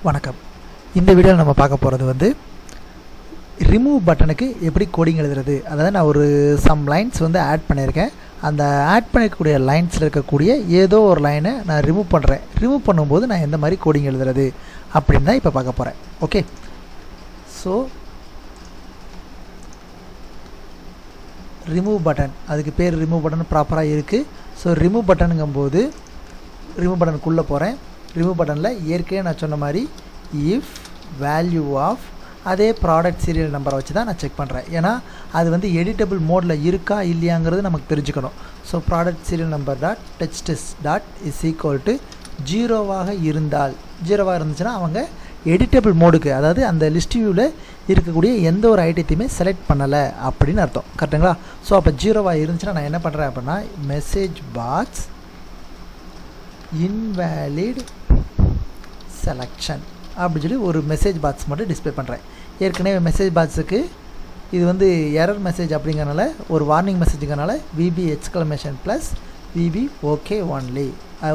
வணக்கம். இந்த வீடியோவில் நம்ம பார்க்க போகிறது வந்து ரிமூவ் பட்டனுக்கு எப்படி கோடிங் எழுதுறது. அதாவது நான் ஒரு சம் லைன்ஸ் வந்து ஆட் பண்ணியிருக்கேன். அந்த ஆட் பண்ணிக்கக்கூடிய லைன்ஸில் இருக்கக்கூடிய ஏதோ ஒரு லைனை நான் ரிமூவ் பண்ணுறேன். ரிமூவ் பண்ணும்போது நான் எந்த மாதிரி கோடிங் எழுதுறது அப்படின்னு தான் இப்போ பார்க்க போகிறேன். ஓகே, ஸோ ரிமூவ் பட்டன், அதுக்கு பேர் ரிமூவ் பட்டன் ப்ராப்பராக இருக்குது. ஸோ ரிமூவ் பட்டனுங்கும்போது ரிமூவ் பட்டனுக்குள்ளே போகிறேன். ரிமூவ் பட்டனில் ஏற்கனவே நான் சொன்ன மாதிரி இஃப் வேல்யூ ஆஃப் அதே ப்ராடக்ட் சீரியல் நம்பரை வச்சு தான் நான் செக் பண்ணுறேன். ஏன்னா அது வந்து எடிட்டபிள் மோடில் இருக்கா இல்லையாங்கிறது நமக்கு தெரிஞ்சுக்கணும். So product serial number dot text dot is equal to ஜீரோவாக இருந்துச்சுன்னா அவங்க எடிட்டபிள் மோடுக்கு, அதாவது அந்த லிஸ்ட் வியூவில் இருக்கக்கூடிய எந்த ஒரு ஐட்டத்தையுமே செலக்ட் பண்ணலை அப்படின்னு அர்த்தம். கரெக்டுங்களா? ஸோ அப்போ ஜீரோவாக இருந்துச்சுன்னா நான் என்ன பண்ணுறேன் அப்படின்னா மெசேஜ் பாக்ஸ் இன்வேலிட் செலக்ஷன் அப்படி சொல்லி ஒரு மெசேஜ் பாக்ஸ் மட்டும் டிஸ்பிளே பண்ணுறேன். ஏற்கனவே மெசேஜ் பாக்ஸுக்கு இது வந்து எரர் மெசேஜ் அப்படிங்கிறனால ஒரு வார்னிங் மெசேஜுங்கிறனால VB exclamation plus VB okay only,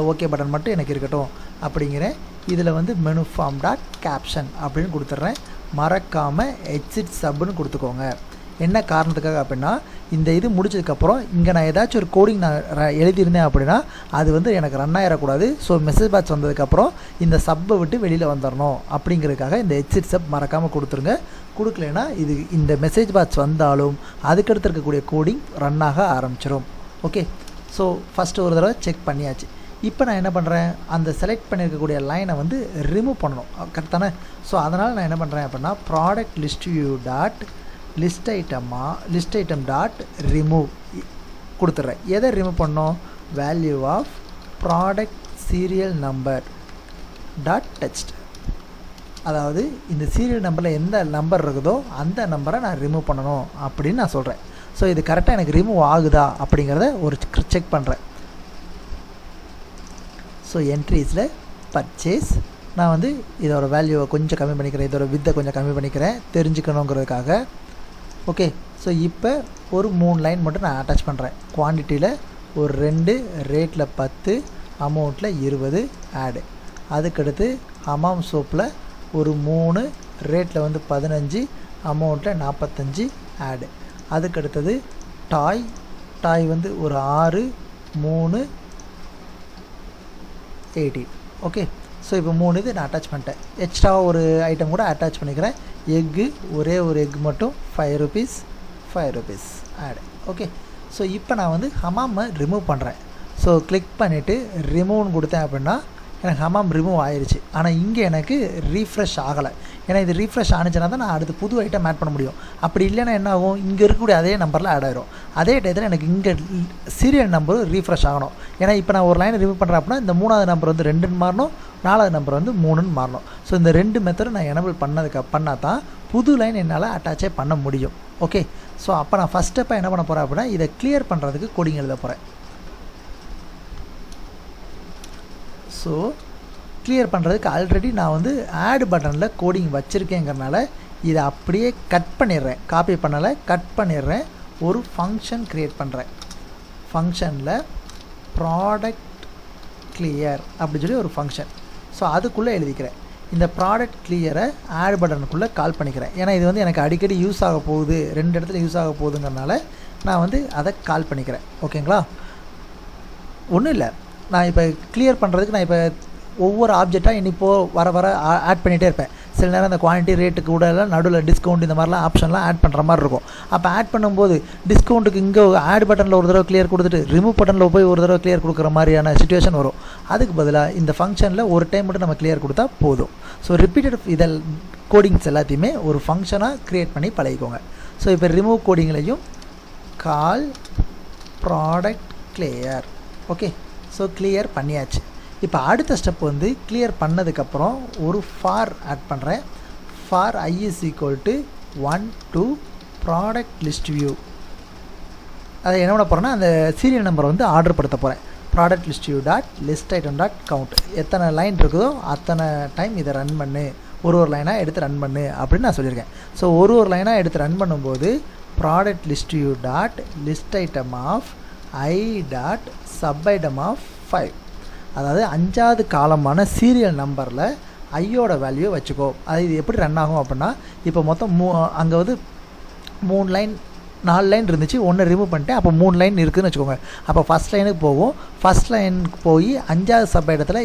okay button மட்டும் எனக்கு இருக்கட்டும் அப்படிங்கிறேன். இதில் வந்து மெனு ஃபார்ம் டாட் கேப்ஷன் அப்படின்னு கொடுத்துட்றேன். மறக்காமல் எக்ஸிட் சப்னு கொடுத்துக்கோங்க. என்ன காரணத்துக்காக அப்படின்னா இந்த இது முடிச்சதுக்கப்புறம் இங்கே நான் ஏதாச்சும் ஒரு கோடிங் நான் எழுதியிருந்தேன் அப்படின்னா அது வந்து எனக்கு ரன் ஆகிடக்கூடாது. ஸோ மெசேஜ் பாக்ஸ் வந்ததுக்கப்புறம் இந்த சப்பை விட்டு வெளியில் வந்துடணும் அப்படிங்கிறதுக்காக இந்த எக்ஸிட் சப் மறக்காமல் கொடுத்துருங்க. கொடுக்கலைன்னா இது இந்த மெசேஜ் பாக்ஸ் வந்தாலும் அதுக்கடுத்து இருக்கக்கூடிய கோடிங் ரன் ஆக ஆரம்பிச்சிடும். ஓகே, ஸோ ஃபஸ்ட்டு ஒரு தடவை செக் பண்ணியாச்சு. இப்போ நான் என்ன பண்ணுறேன், அந்த செலக்ட் பண்ணியிருக்கக்கூடிய லைனை வந்து ரிமூவ் பண்ணணும். கரெக்ட் தானே? ஸோ அதனால் நான் என்ன பண்ணுறேன் அப்படின்னா product list view dot list item dot remove கொடுத்துட்றேன். எதை ரிமூவ் பண்ணோம்? Value of product serial number dot text. அதாவது இந்த சீரியல் நம்பரில் எந்த நம்பர் இருக்குதோ அந்த நம்பரை நான் ரிமூவ் பண்ணணும் அப்படின்னு நான் சொல்கிறேன். ஸோ இது கரெக்டாக எனக்கு ரிமூவ் ஆகுதா அப்படிங்கிறத ஒரு செக் பண்ணுறேன். ஸோ என்ட்ரிஸில் பர்ச்சேஸ் நான் வந்து இதோட வேல்யூவை கொஞ்சம் கம்மி பண்ணிக்கிறேன், இதோட வித்தை கொஞ்சம் கம்மி பண்ணிக்கிறேன் தெரிஞ்சுக்கணுங்கிறதுக்காக. ஓகே, ஸோ இப்போ ஒரு 3 லைன் மட்டும் நான் அட்டாச் பண்ணுறேன். குவான்டிட்டியில் ஒரு 2, ரேட்டில் 10, அமௌண்ட்டில் 20 ஆடு. அதுக்கடுத்து ஹமாம் சோப்பில் ஒரு 3, ரேட்டில் வந்து 15, அமௌண்ட்டில் 45 ஆடு. அதுக்கடுத்தது டாய் வந்து ஒரு 6, 3, 18. ஓகே, ஸோ இப்போ 3 இது நான் அட்டாச் பண்ணிட்டேன். எக்ஸ்ட்ரா ஒரு ஐட்டம் கூட அட்டாச் பண்ணிக்கிறேன். எக்கு, ஒரே ஒரு எக் மட்டும் 5 rupees ஆட். ஓகே, ஸோ இப்போ நான் வந்து ஹமாமை ரிமூவ் பண்ணுறேன். ஸோ கிளிக் பண்ணிவிட்டு ரிமூவ்னு கொடுத்தேன் அப்படின்னா எனக்கு ஹமாம் ரிமூவ் ஆயிடுச்சு. ஆனால் இங்கே எனக்கு ரீஃப்ரெஷ் ஆகலை. ஏன்னா இது ரீஃப்ரெஷ் ஆனிச்சுன்னா தான் நான் அடுத்து புது ஐட்டம் ஆட் பண்ண முடியும். அப்படி இல்லைன்னா என்ன ஆகும், இங்கே இருக்கக்கூடிய அதே நம்பரில் ஆட் ஆகிடும். அதே டயத்தில் எனக்கு இங்கே சீரியல் நம்பரும் ரீஃப்ரெஷ் ஆகணும். ஏன்னா இப்போ நான் ஒரு லைன் ரிமூவ் பண்ணுறேன் அப்படின்னா இந்த 3வது நம்பர் வந்து 2ன்னு மாறணும், 4வது நம்பர் வந்து 3ன்னு மாறணும். ஸோ இந்த 2 மெத்தடும் நான் எனபிள் பண்ணால் தான் புது லைன் என்னால் அட்டாச்சே பண்ண முடியும். ஓகே, ஸோ அப்போ நான் ஃபஸ்ட் ஸ்டெப்பாக என்ன பண்ண போகிறேன் அப்படின்னா இதை கிளியர் பண்ணுறதுக்கு கோடிங் எழுத போகிறேன். ஸோ கிளியர் பண்ணுறதுக்கு ஆல்ரெடி நான் வந்து ஆட் பட்டனில் கோடிங் வச்சுருக்கேங்கிறனால இதை அப்படியே கட் பண்ணிடுறேன். காப்பி பண்ணலை, கட் பண்ணிடுறேன். ஒரு ஃபங்க்ஷன் க்ரியேட் பண்ணுறேன். ஃபங்க்ஷனில் ப்ராடக்ட் கிளியர் அப்படி சொல்லி ஒரு ஃபங்க்ஷன். ஸோ அதுக்குள்ளே எழுதிக்கிறேன். இந்த ப்ராடக்ட் கிளியரை ஆட் பட்டனுக்குள்ளே கால் பண்ணிக்கிறேன். ஏன்னா இது வந்து எனக்கு அடிக்கடி யூஸ் ஆக போகுது, 2 இடத்துல யூஸ் ஆக போகுதுங்கிறனால நான் வந்து அதை கால் பண்ணிக்கிறேன். ஓகேங்களா? ஒன்றும் இல்லை, நான் இப்போ கிளியர் பண்ணுறதுக்கு நான் இப்போ ஒவ்வொரு ஆப்ஜெக்டாக இன்னிப்போ வர ஆட் பண்ணிகிட்டே இருப்பேன். சில நேரம் அந்த குவான்டிட்டி ரேட்டுக்கு கூட எல்லாம் நடுவில் டிஸ்கவுண்ட் இந்த மாதிரிலாம் ஆப்ஷன்லாம் ஆட் பண்ணுற மாதிரி இருக்கும். அப்போ ஆட் பண்ணும்போது டிஸ்கவுண்ட்டுக்கு இங்கே ஆட் பட்டனில் ஒரு தடவை கிளியர் கொடுத்துட்டு ரிமூவ் பட்டனில் போய் ஒரு தடவை கிளியர் கொடுக்குற மாதிரியான சிச்சுவேஷன் வரும். அதுக்கு பதிலாக இந்த ஃபங்க்ஷனில் ஒரு டைம் மட்டும் நம்ம கிளியர் கொடுத்தா போதும். ஸோ ரிப்பீட்டட் இதில் கோடிங்ஸ் எல்லாத்தையுமே ஒரு ஃபங்க்ஷனாக க்ரியேட் பண்ணி பழகிக்கோங்க. ஸோ இப்போ ரிமூவ் கோடிங்லையும் call product clear. Okay, so clear பண்ணியாச்சு. இப்போ அடுத்த ஸ்டெப் வந்து கிளியர் பண்ணதுக்கப்புறம் ஒரு ஃபார் ஆட் பண்ணுறேன். For I is equal to 1 to product list view. அதை என்ன பண்ண போகிறேன்னா அந்த சீரியல் நம்பரை வந்து ஆர்டர் படுத்த போகிறேன். Product list view dot list item dot count. எத்தனை லைன் இருக்குதோ அத்தனை டைம் இதை ரன் பண்ணு, ஒரு லைனாக எடுத்து ரன் பண்ணு அப்படின்னு நான் சொல்லியிருக்கேன். ஸோ ஒரு லைனாக எடுத்து ரன் பண்ணும்போது product list view dot list item of I dot sub item of 5, அதாவது 5வது காலமான சீரியல் நம்பரில் ஐயோட வேல்யூ வச்சுக்கோ. அது இது எப்படி ரன் ஆகும் அப்படின்னா, இப்போ மொத்தம் அங்கே வந்து 3 லைன் 4 லைன் இருந்துச்சு, ஒன்று ரிமூவ் பண்ணிட்டேன். அப்போ 3 லைன் இருக்குதுன்னு வச்சுக்கோங்க. அப்போ ஃபஸ்ட் லைனுக்கு போகும். ஃபஸ்ட் லைனுக்கு போய் 5வது சப் இடத்துல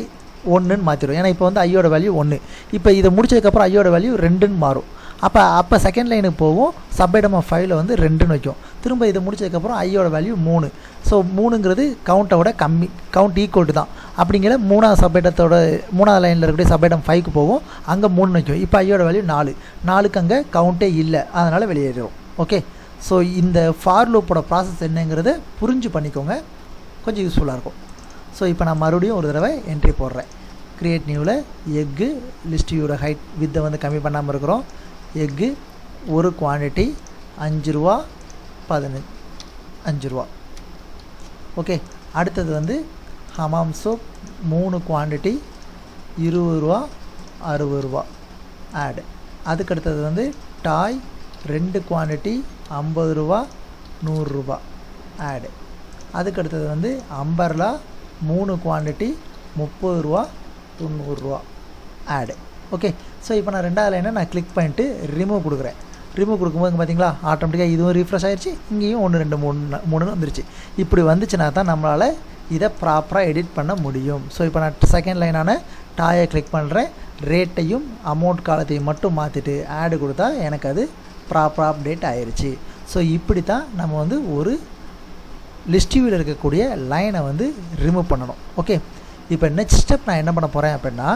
1ன்னு மாற்றிடும். ஏன்னா இப்போ வந்து ஐயோட வேல்யூ 1. இப்போ இதை முடிச்சதுக்கப்புறம் ஐயோட வேல்யூ 2ன்னு மாறும். அப்போ செகண்ட் லைனுக்கு போகும். சப்ஐடம் ஆஃப் 5ல் வந்து 2ன்னு வைக்கும். திரும்ப இதை முடிச்சதுக்கப்புறம் ஐயோட வேல்யூ 3. ஸோ 3ங்கிறது கவுண்ட்டோட கம்மி, கவுண்ட் ஈக்குவல் தான். அப்படிங்கிற 3வது சப்ஐடத்தோட 3வது லைனில் இருக்கக்கூடிய சப்ஐடம் 5க்கு போகும். அங்கே 3 வைக்கும். இப்போ ஐயோட வேல்யூ 4. 4க்கு அங்கே கவுண்ட்டே இல்லை, அதனால் வெளியேறிடும். ஓகே, ஸோ இந்த ஃபார் லூப்போட ப்ராசஸ் என்னங்கிறத புரிஞ்சு பண்ணிக்கோங்க, கொஞ்சம் யூஸ்ஃபுல்லாக இருக்கும். ஸோ இப்போ நான் மறுபடியும் ஒரு தடவை என்ட்ரி போடுறேன். க்ரியேட் நியூவில் எக்கு லிஸ்ட் வியூவோட ஹைட் வித்தை வந்து கம்மி பண்ணாமல் இருக்கிறோம். எக்கு ஒரு குவான்டிட்டி 5 ரூபா 5 ரூபா. ஓகே, அடுத்தது வந்து ஹமாம் சோப் 3 குவான்டிட்டி 20 ரூபா 60 ரூபா ஆடு. அதுக்கடுத்தது வந்து டாய் 2 குவான்டிட்டி 50 ரூபா 100 ரூபா ஆடு. அதுக்கடுத்தது வந்து அம்பர்லா 3 குவான்டிட்டி 30 ரூபா 90 ரூபா ஆடு. ஓகே, ஸோ இப்போ நான் 2வது லைனை நான் கிளிக் பண்ணிட்டு ரிமூவ் கொடுக்குறேன். ரிமூவ் கொடுக்கும்போது பார்த்தீங்களா, ஆட்டோமேட்டிக்காக இதுவும் ரீஃப்ரெஷ் ஆகிடுச்சு, இங்கேயும் 1 2 3 வந்துருச்சு. இப்படி வந்துச்சுன்னா தான் நம்மளால் இதை ப்ராப்பராக எடிட் பண்ண முடியும். ஸோ இப்போ நான் செகண்ட் லைனான டாயை கிளிக் பண்ணுறேன். ரேட்டையும் அமௌண்ட் காலத்தையும் மட்டும் மாற்றிட்டு ஆடு கொடுத்தா எனக்கு அது ப்ராப்பராக அப்டேட் ஆயிடுச்சு. ஸோ இப்படி தான் நம்ம வந்து ஒரு லிஸ்ட் வியூவில் இருக்கக்கூடிய லைனை வந்து ரிமூவ் பண்ணணும். ஓகே, இப்போ நெக்ஸ்ட் ஸ்டெப் நான் என்ன பண்ண போகிறேன் அப்படின்னா,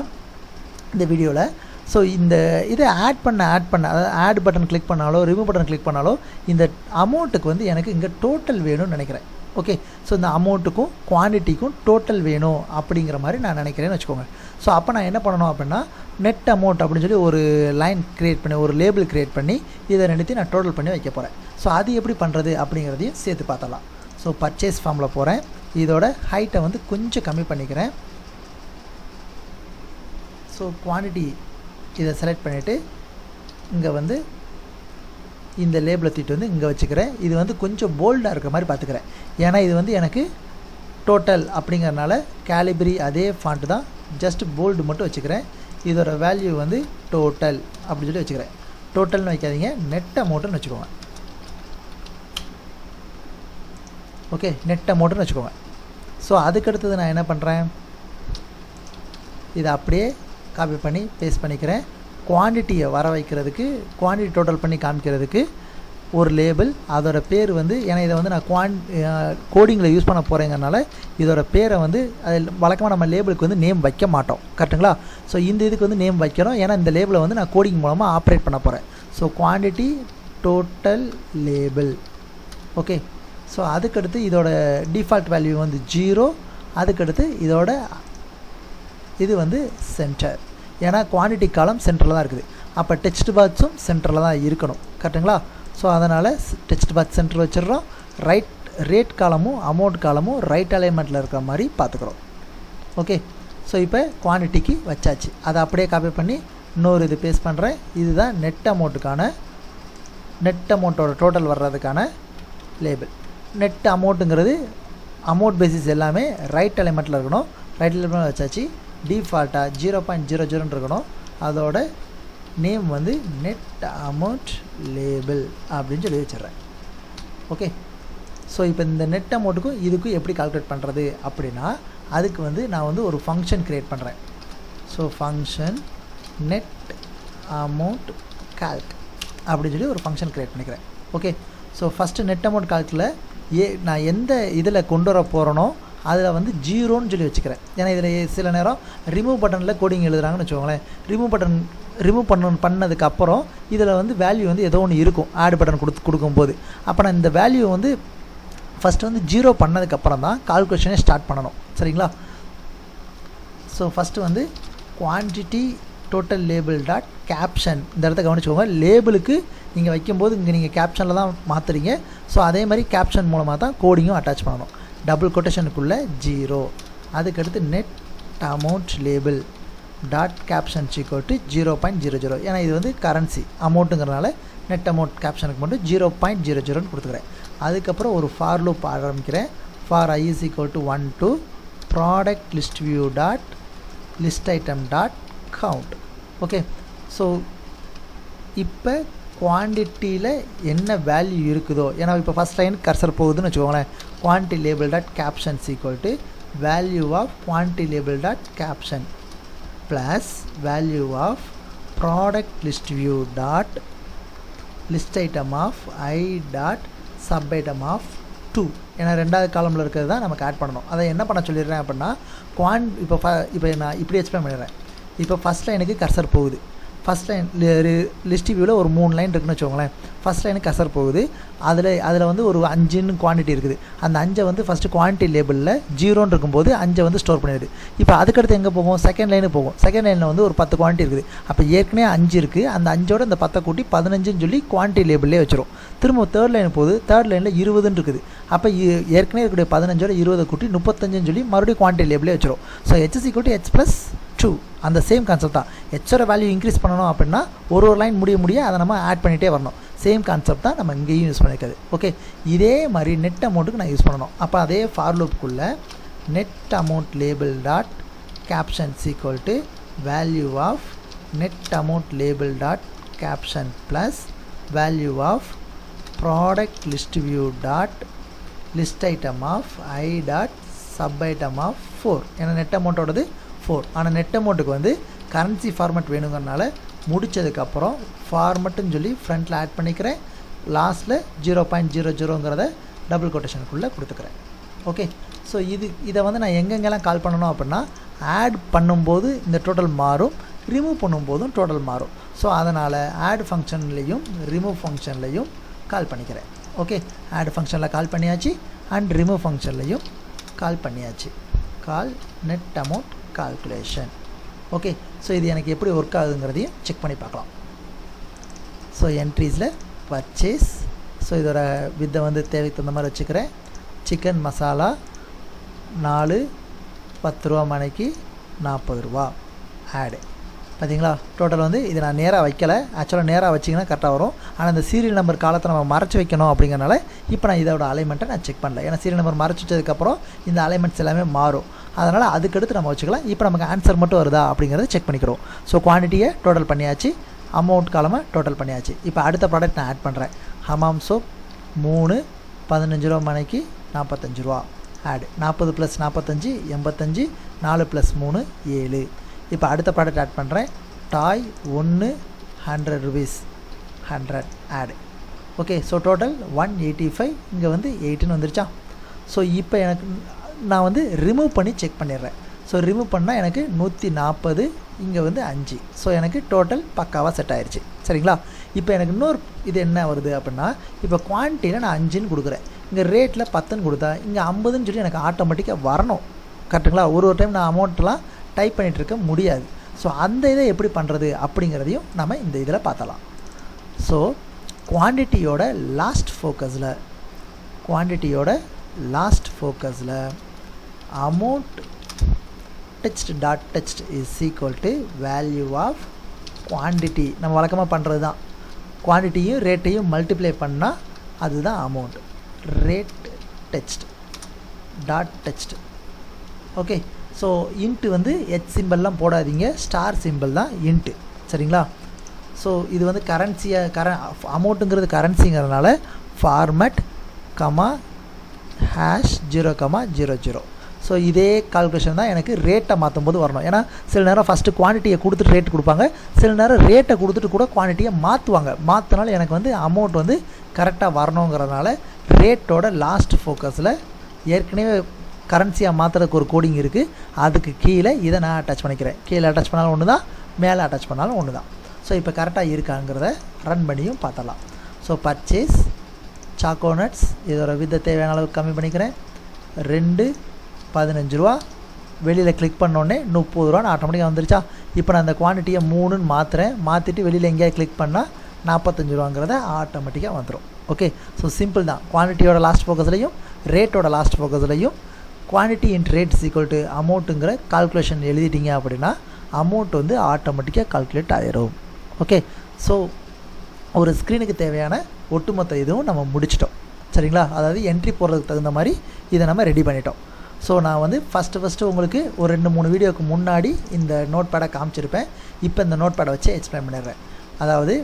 இந்த வீடியோவில் ஸோ இந்த இதை ஆட் பண்ண அதாவது ஆட் பட்டன் கிளிக் பண்ணாலோ ரிமூவ் பட்டன் கிளிக் பண்ணாலோ இந்த அமௌண்ட்டுக்கு வந்து எனக்கு இங்கே டோட்டல் வேணும்னு நினைக்கிறேன். ஓகே, ஸோ இந்த அமௌண்ட்டுக்கும் குவான்டிட்டிக்கும் டோட்டல் வேணும் அப்படிங்கிற மாதிரி நான் நினைக்கிறேன்னு வச்சுக்கோங்க. ஸோ அப்போ நான் என்ன பண்ணணும் அப்படின்னா, நெட் அமௌண்ட் அப்படின்னு சொல்லி ஒரு லைன் க்ரியேட் பண்ணி, ஒரு லேபிள் க்ரியேட் பண்ணி இதை ரெண்டுத்தையும் நான் டோட்டல் பண்ணி வைக்க போகிறேன். ஸோ அது எப்படி பண்ணுறது அப்படிங்கிறதையும் சேர்த்து பார்த்தலாம். ஸோ பர்ச்சேஸ் ஃபார்மில் போகிறேன். இதோட ஹைட்டை வந்து கொஞ்சம் கம்மி பண்ணிக்கிறேன். ஸோ குவான்டிட்டி இதை செலக்ட் பண்ணிவிட்டு இங்கே வந்து இந்த லேபிளை தூக்கிட்டு வந்து இங்கே வச்சுக்கிறேன். இது வந்து கொஞ்சம் போல்டாக இருக்கிற மாதிரி பார்த்துக்கிறேன். ஏன்னா இது வந்து எனக்கு டோட்டல் அப்படிங்கிறனால கேலிபரி அதே ஃபாண்ட்டு தான், ஜஸ்ட் போல்டு மட்டும் வச்சுக்கிறேன். இதோட வேல்யூ வந்து டோட்டல் அப்படின்னு சொல்லி வச்சுக்கிறேன். டோட்டல்னு வைக்காதீங்க, நெட் அமௌண்ட்டுன்னு வச்சுக்கோங்க. ஓகே, நெட் அமௌண்ட்டுன்னு வச்சுக்கோங்க. ஸோ அதுக்கடுத்தது நான் என்ன பண்ணுறேன், இதை அப்படியே காப்பி பண்ணி பேஸ்ட் பண்ணிக்கிறேன். குவான்டிட்டியை வர வைக்கிறதுக்கு, குவான்டிட்டி டோட்டல் பண்ணி காமிக்கிறதுக்கு ஒரு லேபிள், அதோட பேர் வந்து, ஏன்னா இதை வந்து நான் கோடிங்கில் யூஸ் பண்ண போகிறேங்கிறனால இதோட பேரை வந்து அதில் வழக்கமாக நம்ம லேபிளுக்கு வந்து நேம் வைக்க மாட்டோம், கரெக்டுங்களா? ஸோ இந்த இதுக்கு வந்து நேம் வைக்கிறோம், ஏன்னா இந்த லேபிளை வந்து நான் கோடிங் மூலமாக ஆப்ரேட் பண்ண போகிறேன். So quantity total label. Okay, so அதுக்கடுத்து இதோட டிஃபால்ட் வேல்யூ வந்து 0. அதுக்கடுத்து இதோட இது வந்து சென்டர், ஏன்னா குவான்டிட்டி காலம் சென்டரில் தான் இருக்குது. அப்போ டெக்ஸ்ட் பாக்ஸும் சென்டரில் தான் இருக்கணும், கரெக்டுங்களா? ஸோ அதனால் டெக்ஸ்ட் பாக்ஸ் சென்டர் வச்சிடுறோம். ரேட் காலமும் அமௌண்ட் காலமும் ரைட் அலைன்மெண்ட்டில் இருக்கிற மாதிரி பார்த்துக்குறோம். ஓகே, ஸோ இப்போ குவான்டிட்டிக்கு வச்சாச்சு. அதை அப்படியே காப்பி பண்ணி இன்னொரு இது பேஸ்ட் பண்ணுறேன். இதுதான் நெட் அமௌண்ட்டோட டோட்டல் வர்றதுக்கான லேபிள். நெட் அமௌண்ட்டுங்கிறது அமௌண்ட் பேசிஸ் எல்லாமே ரைட் அலைன்மெண்ட்டில் இருக்கணும். ரைட் அலைன்மெண்ட் வச்சாச்சு. டிஃபால்ட்டாக 0.00 இருக்கணும். அதோட நேம் வந்து நெட் அமௌண்ட் லேபிள் அப்படின்னு சொல்லி வச்சிடுறேன். ஓகே, ஸோ இப்போ இந்த நெட் அமௌண்ட்டுக்கும் இதுக்கும் எப்படி கால்குலேட் பண்ணுறது அப்படின்னா, அதுக்கு வந்து நான் வந்து ஒரு ஃபங்க்ஷன் க்ரியேட் பண்ணுறேன். So function net amount calc அப்படின்னு சொல்லி ஒரு ஃபங்க்ஷன் க்ரியேட் பண்ணிக்கிறேன். Okay, so first net amount கால்கில் நான் எந்த இதில் கொண்டு வர போகிறேனோ அதில் வந்து 0ன்னு சொல்லி வச்சுக்கிறேன். ஏன்னா இதில் சில நேரம் ரிமூவ் பட்டனில் கோடிங் எழுதுறாங்கன்னு வச்சுக்கோங்களேன். ரிமூவ் பண்ணதுக்கப்புறம் இதில் வந்து வேல்யூ வந்து ஏதோ ஒன்று இருக்கும் ஆட் பட்டன் கொடுக்கும்போது. அப்போ நான் இந்த வேல்யூ வந்து ஃபஸ்ட்டு வந்து 0 பண்ணதுக்கப்புறம் தான் கால்குலேஷனே ஸ்டார்ட் பண்ணணும், சரிங்களா? ஸோ ஃபஸ்ட்டு வந்து quantity total label dot caption, இந்த இடத்த கவனிச்சுக்கோங்க. லேபிளுக்கு நீங்கள் வைக்கும்போது இங்கே நீங்கள் கேப்ஷனில் தான் மாற்றுறீங்க. ஸோ அதே மாதிரி கேப்ஷன் மூலமாக தான் கோடிங்கும் அட்டாச் பண்ணணும். டபுள் கொட்டேஷனுக்குள்ளே 0. அதுக்கடுத்து net amount label dot caption equal 0.00. ஏன்னா இது வந்து கரன்சி அமௌண்ட்டுங்கிறனால நெட் அமௌண்ட் கேப்ஷனுக்கு மட்டும் 0.00ன்னு கொடுத்துக்கிறேன். அதுக்கப்புறம் ஒரு ஃபார் லூப் ஆரம்பிக்கிறேன். For I is equal to 1 to product list view dot list item dot count. Okay, so இப்போ குவான்டிட்டியில் என்ன வேல்யூ இருக்குதோ, ஏன்னா இப்போ ஃபஸ்ட் லைன் கர்சர் போகுதுன்னு வச்சுக்கோங்களேன். Quantity label dot captions equal to value of quantity label dot caption plus value of product list view dot list item of I dot sub item of 2. ஏன்னா ரெண்டாவது காலமில் இருக்கிறது தான் நமக்கு ஆட் பண்ணணும். அதை என்ன பண்ண சொல்லிடுறேன் அப்படின்னா, இப்போ நான் இப்படி எக்ஸ்பிளைன் பண்ணிடுறேன். இப்போ ஃபஸ்ட் லைனுக்கு கர்சர் போகுது. ஃபஸ்ட் லைன் லிஸ்ட் வியூவில் ஒரு 3 லைன் இருக்குன்னு வச்சுக்கோங்களேன். ஃபஸ்ட் லைனுக்கு கர்சர் போகுது. அதில் வந்து ஒரு 5ன்னு குவான்டிட்டி இருக்குது. அந்த 5 வந்து ஃபஸ்ட்டு குவான்டிட்டி லேபிளில் 0ன்னு இருக்கும்போது 5 வந்து ஸ்டோர் பண்ணிடுது. இப்போ அதுக்கடுத்து எங்கே போகும்? செகண்ட் லைனு போகும். செகண்ட் லைனில் வந்து ஒரு 10 குவான்டிட்டி இருக்குது. அப்போ ஏற்கனவே 5 இருக்குது. அந்த 5ஓட இந்த 10 கூட்டி 15ன்னு சொல்லி குவான்டிட்டி லேபிள்லேயே வச்சிரும். திரும்ப தேர்ட் லைன் போகுது. தேர்ட் லைனில் 20ன்னு இருக்குது. அப்போ ஏற்கனவே இருக்கக்கூடிய 15ஓட 20 கூட்டி 35ன்னு சொல்லி மறுபடியும் குவான்டிட்டி லேபிளே வச்சிரும். ஸோ H+H+2 அந்த சேம் கான்செப்ட் தான். ஹெச்சோட வேல்யூ இன்க்ரீஸ் பண்ணணும் அப்படின்னா ஒரு லைன் முடிய அதை நம்ம ஆட் பண்ணிகிட்டே வரணும். சேம் கான்செப்ட் தான் நம்ம இங்கேயும் யூஸ் பண்ணியிருக்காது. ஓகே, இதே மாதிரி நெட் அமௌண்ட்டுக்கு நான் யூஸ் பண்ணணும். அப்போ அதே ஃபார் லூப்புக்குள்ளே net amount label dot captions equal to value of net amount label dot caption plus value of product list view dot list item of I dot sub item of 4. ஏன்னா net அமௌண்ட்டோடது 4. ஆனால் net அமௌண்ட்டுக்கு வந்து currency format வேணுங்கிறனால முடித்ததுக்கப்புறம் ஃபார்மெட்டுன்னு சொல்லி ஃப்ரண்ட்டில் add பண்ணிக்கிறேன். லாஸ்ட்டில் 0.00ங்கிறத double கொட்டேஷனுக்குள்ளே கொடுத்துக்கிறேன். ஓகே, ஸோ இதை வந்து நான் எங்கெங்கெல்லாம் கால் பண்ணணும் அப்படின்னா, ஆட் பண்ணும்போது இந்த டோட்டல் மாறும், ரிமூவ் பண்ணும்போதும் டோட்டல் மாறும். ஸோ அதனால் ஆட் ஃபங்க்ஷன்லேயும் ரிமூவ் ஃபங்க்ஷன்லேயும் கால் பண்ணிக்கிறேன். ஓகே, ஆட் ஃபங்க்ஷனில் கால் பண்ணியாச்சு அண்ட் ரிமூவ் ஃபங்க்ஷன்லையும் கால் பண்ணியாச்சு. Call net amount calculation. Okay, so இது எனக்கு எப்படி ஒர்க் ஆகுதுங்கிறதையும் செக் பண்ணி பார்க்கலாம். ஸோ என்ட்ரீஸில் பர்ச்சேஸ், ஸோ இதோட வித்தை வந்து தேவைக்கு தகுந்த மாதிரி வச்சுக்கிறேன். சிக்கன் மசாலா 4 10 ரூபா மணிக்கு 40 ரூபா ஆடு. பார்த்தீங்களா, டோட்டல் வந்து இது நான் நேராக வைக்கலை. ஆக்சுவலாக நேராக வச்சிங்கன்னா கரெக்டாக வரும். ஆனால் இந்த சீரியல் நம்பர் காலத்தை நம்ம மறைச்சி வைக்கணும் அப்படிங்கிறனால இப்போ நான் இதோட அலைன்மெண்ட்டை நான் செக் பண்ணல. ஏன்னா சீரியல் நம்பர் மறைச்சி வச்சதுக்கப்புறம் இந்த அலைன்மெண்ட்ஸ் எல்லாமே மாறும். அதனால் அதுக்கடுத்து நம்ம வச்சுக்கலாம். இப்போ நமக்கு ஆன்சர் மட்டும் வருதா அப்படிங்கிறத செக் பண்ணிக்கிறோம். ஸோ குவான்டிட்டியை டோட்டல் பண்ணியாச்சு, அமௌண்ட் காலமாக டோட்டல் பண்ணியாச்சு. இப்போ அடுத்த ப்ராடக்ட் நான் ஆட் பண்ணுறேன். ஹமாம் சோப் 3 15 ரூபா மணிக்கு 45 ரூபா ஆடு. 40 + 45 85, 4 + 3 7. இப்போ அடுத்த ப்ராடக்ட் ஆட் பண்ணுறேன். டாய் 1 100 rupees 100 ஆடு. Okay, so total 185. இங்கே வந்து 8ன்னு வந்துருச்சா. ஸோ இப்போ எனக்கு நான் வந்து ரிமூவ் பண்ணி செக் பண்ணிடுறேன். ஸோ ரிமூவ் பண்ணால் எனக்கு 140, இங்கே வந்து 5. ஸோ எனக்கு டோட்டல் பக்காவாக செட் ஆயிடுச்சு. சரிங்களா, இப்போ எனக்கு இன்னொரு இது என்ன வருது அப்படின்னா, இப்போ குவான்டிட்டியில் நான் 5ன்னு கொடுக்குறேன், இங்கே ரேட்டில் 10ன்னு கொடுத்தா இங்கே 50ன்னு சொல்லி எனக்கு ஆட்டோமேட்டிக்காக வரணும். கரெக்டுங்களா, ஒரு டைம் நான் அமௌண்ட்லாம் டைப் பண்ணிகிட்டு இருக்க முடியாது. ஸோ அந்த இதை எப்படி பண்ணுறது அப்படிங்கிறதையும் நம்ம இந்த இதில் பார்த்தலாம். ஸோ குவான்டிட்டியோட லாஸ்ட் ஃபோக்கஸில் amount text dot text is equal to value of quantity. நம்ம வழக்கமாக பண்ணுறது தான். குவான்டிட்டியும் ரேட்டையும் மல்டிப்ளை பண்ணால் அதுதான் amount. Rate text dot text. Okay, so into வந்து ஹெச் சிம்பிள்லாம் போடாதீங்க, ஸ்டார் சிம்பிள் தான் இன்ட்டு. சரிங்களா, ஸோ இது வந்து அமௌண்ட்டுங்கிறது கரன்சிங்கிறதுனால ஃபார்மேட் #0,00. ஸோ இதே கால்குலேஷன் தான் எனக்கு ரேட்டை மாற்றும் போது வரணும். ஏன்னா சில நேரம் ஃபஸ்ட்டு குவான்டிட்டியை கொடுத்துட்டு ரேட் கொடுப்பாங்க, சில நேரம் ரேட்டை கொடுத்துட்டு கூட குவான்டிட்டியை மாற்றினால எனக்கு வந்து அமௌண்ட் வந்து கரெக்டாக வரணுங்கிறதுனால ரேட்டோட லாஸ்ட் ஃபோக்கஸில் ஏற்கனவே கரன்சியாக மாற்றுறதுக்கு ஒரு கோடிங் இருக்குது. அதுக்கு கீழே இதை நான் அட்டாச் பண்ணிக்கிறேன். கீழே அட்டாச் பண்ணாலும் ஒன்று தான், மேலே அட்டாச் பண்ணாலும் ஒன்று தான். ஸோ இப்போ கரெக்டாக இருக்காங்கிறத ரன் பண்ணியும் பார்த்தலாம். ஸோ பர்ச்சேஸ் சாக்கோனட்ஸ், இதோட வித்தை தேவையான அளவுக்கு கம்மி பண்ணிக்கிறேன். 2 15 ரூபா. வெளியில் கிளிக் பண்ணோடனே 30 ரூபான்னு ஆட்டோமேட்டிக்காக வந்துருச்சா. இப்போ நான் அந்த குவான்டிட்டியை 3ன்னு மாற்றிட்டு வெளியில் எங்கேயாவது கிளிக் பண்ணால் 45 ரூபாங்கிறத ஆட்டோமேட்டிக்காக வந்துடும். ஓகே, ஸோ சிம்பிள் தான். குவான்டிட்டியோட லாஸ்ட் ஃபோக்கஸ்லையும் ரேட்டோட லாஸ்ட் ஃபோக்கஸ்லையும் quantity into rate is equal to அமௌண்ட்டுங்கிற கால்குலேஷன் எழுதிட்டீங்க அப்படின்னா அமௌண்ட் வந்து ஆட்டோமேட்டிக்காக கால்குலேட் ஆகிடும். ஓகே, ஸோ ஒரு ஸ்க்ரீனுக்கு தேவையான ஒட்டுமொத்த இதுவும் நம்ம முடிச்சிட்டோம். சரிங்களா, அதாவது என்ட்ரி போடுறதுக்கு தகுந்த மாதிரி இதை நம்ம ரெடி பண்ணிட்டோம். ஸோ நான் வந்து ஃபஸ்ட்டு உங்களுக்கு ஒரு 2-3 வீடியோவுக்கு முன்னாடி இந்த நோட் பேடை காமிச்சிருப்பேன். இப்போ இந்த நோட் பேடை வச்சு எக்ஸ்பிளைன் பண்ணிடுறேன். அதாவது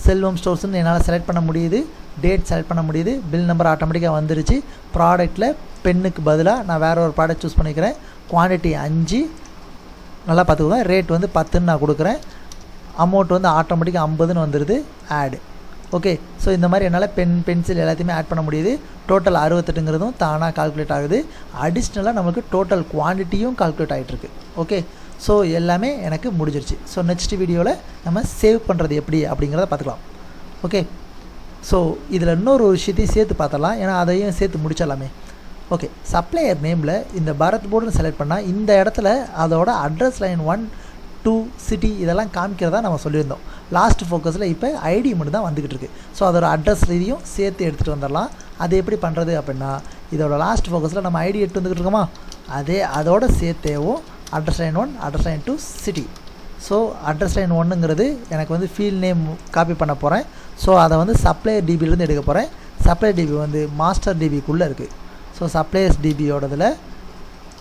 செல்வம் ஸ்டோர்ஸ்னு என்னால் செலக்ட் பண்ண முடியுது, டேட் செலக்ட் பண்ண முடியுது, பில் நம்பர் ஆட்டோமேட்டிக்காக வந்துருச்சு. ப்ராடக்ட்டில் பென்னுக்கு பதிலாக நான் வேறு ஒரு ப்ராடக்ட் சூஸ் பண்ணிக்கிறேன். குவான்டிட்டி 5, நல்லா பார்த்துக்குவேன். ரேட் வந்து 10ன்னு நான் கொடுக்குறேன். அமௌண்ட் வந்து ஆட்டோமேட்டிக்காக 50ன்னு வந்துடுது. ஆடு. ஓகே. ஸோ இந்த மாதிரி என்னால் பென்சில் எல்லாத்தையுமே ஆட் பண்ண முடியுது. டோட்டல் 68ங்கிறதும் தானாக கால்குலேட் ஆகுது. அடிஷ்னலாக நமக்கு டோட்டல் குவான்டிட்டியும் கால்குலேட் ஆகிட்டுருக்கு. ஓகே. ஸோ எல்லாமே எனக்கு முடிஞ்சிருச்சு. ஸோ நெக்ஸ்ட் வீடியோவில் நம்ம சேவ் பண்ணுறது எப்படி அப்படிங்கிறத பார்த்துக்கலாம். ஓகே. ஸோ இதில் இன்னொரு விஷயத்தையும் சேர்த்து பார்த்தலாம், ஏன்னா அதையும் சேர்த்து முடிச்சிடலாமே. ஓகே. சப்ளையர் நேமில் இந்த பாரத் போர்டுன்னு செலக்ட் பண்ணால் இந்த இடத்துல அதோட அட்ரஸ் லைன் 1, 2, சிட்டி இதெல்லாம் காமிக்கிறதா நம்ம சொல்லியிருந்தோம். லாஸ்ட் ஃபோக்கஸில் இப்போ ஐடி மட்டும் தான் வந்துக்கிட்டு இருக்குது. ஸோ அதோட அட்ரஸ் இதையும் சேர்த்து எடுத்துகிட்டு வந்துடலாம். அது எப்படி பண்ணுறது அப்படின்னா, இதோட லாஸ்ட் ஃபோக்கஸில் நம்ம ஐடி எடுத்து வந்துக்கிட்டு இருக்கோமா, அதோட சேர்த்தேவும் address line 1, address line 2, city. So address line 1ங்கிறது எனக்கு வந்து ஃபீல்ட் நேம் காப்பி பண்ண போகிறேன். ஸோ அதை வந்து சப்ளையர் டிபிலேருந்து எடுக்க போகிறேன். சப்ளையர் டிபி வந்து மாஸ்டர் டிபிக்குள்ளே இருக்குது. ஸோ சப்ளையர்ஸ் டிபியோடதில்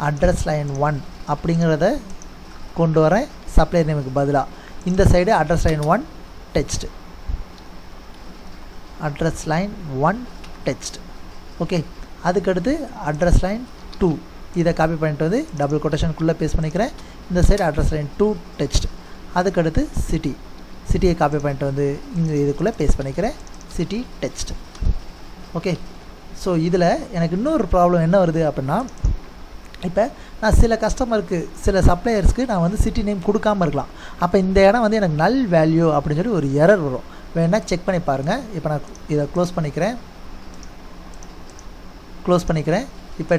அட்ரஸ் லைன் 1 அப்படிங்கிறத கொண்டு வரேன் சப்ளையர் நேமுக்கு பதிலாக. இந்த side address line 1 text, address line 1 text. Okay. அதுக்கடுத்து அட்ரஸ் லைன் 2 இதை காப்பி பண்ணிட்டு வந்து டபுள் கொட்டேஷனுக்குள்ளே பேஸ்ட் பண்ணிக்கிறேன். இந்த சைடு அட்ரஸ் லைன் 2 டெக்ஸ்ட். அதுக்கடுத்து சிட்டியை காப்பி பண்ணிட்டு வந்து இங்கே இதுக்குள்ளே பேஸ்ட் பண்ணிக்கிறேன். City text. ஓகே. ஸோ இதில் எனக்கு இன்னொரு ப்ராப்ளம் என்ன வருது அப்படின்னா, இப்போ நான் சில கஸ்டமருக்கு சில சப்ளையர்ஸ்க்கு நான் வந்து சிட்டி நேம் கொடுக்காமல் இருக்கலாம். அப்போ இந்த இடம் வந்து எனக்கு நல் வேல்யூ அப்படின்னு சொல்லி ஒரு எரர் வரும். வேணால் செக் பண்ணி பாருங்கள். இப்போ நான் இதை க்ளோஸ் பண்ணிக்கிறேன். இப்போ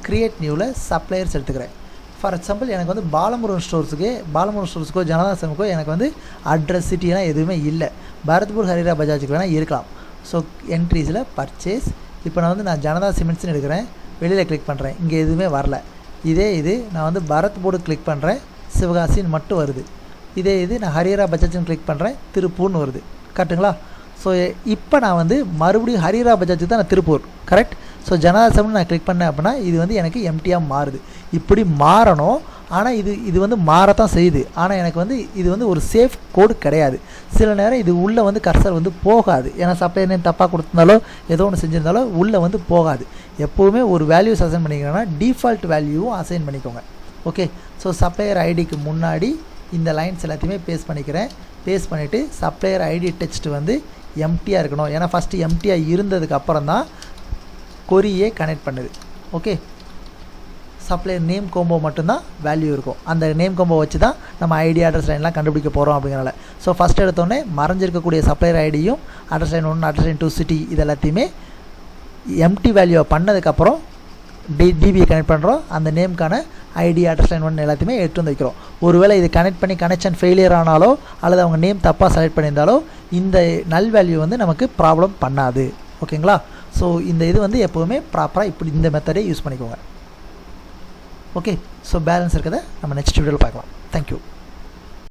க்ரியேட் நியூவில் சப்ளையர்ஸ் எடுத்துக்கிறேன். ஃபார் எக்ஸாம்பிள் எனக்கு வந்து பாலமுருகன் ஸ்டோர்ஸுக்கோ ஜனதாசனுக்கோ எனக்கு வந்து அட்ரஸ் சிட்டிலாம் எதுவுமே இல்லை. பரத்பூர் ஹரிரா பஜாஜுக்கு வேணால் இருக்கலாம். ஸோ என்ட்ரிஸில் பர்ச்சேஸ், இப்போ நான் வந்து ஜனதா சிமெண்ட்ஸ்னு எடுக்கிறேன். வெளியில் கிளிக் பண்ணுறேன், இங்கே எதுவுமே வரல. இது நான் வந்து பரத் போர்டு கிளிக் பண்ணுறேன், சிவகாசின்னு மட்டும் வருது. நான் ஹரிரா பஜாஜ்னு கிளிக் பண்ணுறேன், திருப்பூர்னு வருது. கரெக்டுங்களா? ஸோ இப்போ நான் வந்து மறுபடியும் ஹரிரா பஜாஜுக்கு தான் நான் Tiruppur, correct. So Janata cement நான் கிளிக் பண்ணேன் அப்படின்னா இது வந்து எனக்கு எம்டியாக மாறுது. இப்படி மாறணும். ஆனால் இது வந்து மாறத்தான் செய்யுது. ஆனால் எனக்கு வந்து இது வந்து ஒரு சேஃப் கோடு கிடையாது. சில நேரம் இது உள்ளே வந்து கர்சர் வந்து போகாது. ஏன்னா சப்ளையர் நேம் தப்பாக கொடுத்துருந்தாலோ ஏதோ ஒன்று செஞ்சுருந்தாலோ உள்ளே வந்து போகாது. எப்போவுமே ஒரு வேல்யூஸ் அசைன் பண்ணிக்கிறோன்னா டிஃபால்ட் வேல்யூவும் அசைன் பண்ணிக்கோங்க. ஓகே. ஸோ சப்ளையர் ஐடிக்கு முன்னாடி இந்த லைன்ஸ் எல்லாத்தையுமே பேஸ்ட் பண்ணிவிட்டு சப்ளையர் ஐடி டெக்ஸ்ட் வந்து எம்டியாக இருக்கணும். ஏன்னா ஃபஸ்ட்டு எம்டியாக இருந்ததுக்கு அப்புறம் தான் கொரியே கனெக்ட் பண்ணுது. ஓகே. சப்ளையர் நேம் கோம்போ மட்டும்தான் வேல்யூ இருக்கும். அந்த நேம் கோம்போ வச்சு தான் நம்ம ஐடி அட்ரஸ் லைன்லாம் கண்டுபிடிக்க போகிறோம் அப்படிங்கிறனால. ஸோ ஃபஸ்ட் எடுத்தோடனே மறைஞ்சிருக்கக்கூடிய சப்ளையர் ஐடியும் address line 1, address line 2, city இது எல்லாத்தையுமே எம்டி வேல்யூவை பண்ணதுக்கப்புறம் டிபியை கனெக்ட் பண்ணுறோம். அந்த நேமுக்கான ஐடி அட்ரஸ் லைன் 1 எல்லாத்தையுமே எடுத்து வந்து வைக்கிறோம். ஒருவேளை இது கனெக்ட் பண்ணி கனெக்ஷன் ஃபெயிலியர் ஆனாலோ அல்லது அவங்க நேம் தப்பாக செலக்ட் பண்ணியிருந்தாலோ இந்த நல் வேல்யூ வந்து நமக்கு ப்ராப்ளம் பண்ணாது. ஓகேங்களா? ஸோ இந்த இது வந்து எப்போவுமே ப்ராப்பராக இப்படி இந்த மெத்தடே யூஸ் பண்ணிக்கோங்க. ஓகே. ஸோ பேலன்ஸ் இருக்கிறத நம்ம நெக்ஸ்ட் வீடியோவில் பார்க்கலாம். தேங்க்யூ.